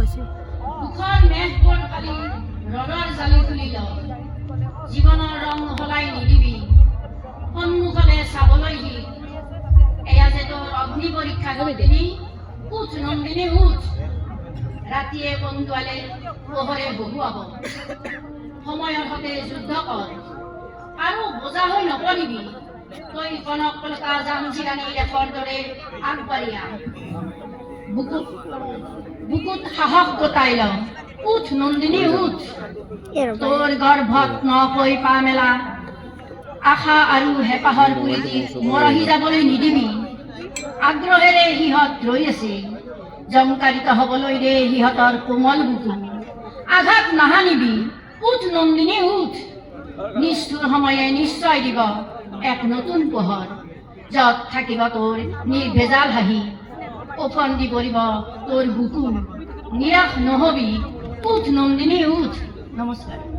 দুখন মেঘবোৰ কালি ৰদৰ জালি তুলিল জীৱনৰ ৰং সলাই নিদিবি সন্মুখলে চাবলৈ দি এয়া যে তোৰ অগ্নি পৰীক্ষা নন্দিনী উঠ নন্দিনী উঠ ৰাতিয়ে বন্ধুৱালে পোহৰে বহুৱাব সময়ৰ সতে যুদ্ধ কৰ আৰু বোজা হৈ নপৰিবি তই কনক কলকা জাঞ্জিৰাণী দেশৰ দৰে আগবাঢ়ি আহ বুকুত সাহস গোটাই ল উঠ নন্দিনী উঠ তোৰ গৰ্ভত নকৈ পা মেলা আশা আৰু হেঁপাহৰ পুৰিটিত মৰহি যাবলৈ নিদিবি আগ্ৰহেৰে সিহঁত ৰৈ আছে জংকাৰিত হবলৈ দে সিহঁতৰ কোমল বুকু আঘাত নাহানিবি উঠ নন্দিনী উঠ নিষ্ঠুৰ সময়ে নিশ্চয় দিব এক নতুন পোহৰ য'ত থাকিব তোৰ নিৰ্ভেজাল হাঁহি ওফন্দি পৰিব তোৰ বুকু নিৰাশ নহবি উঠ নন্দিনী উঠ নমস্কাৰ।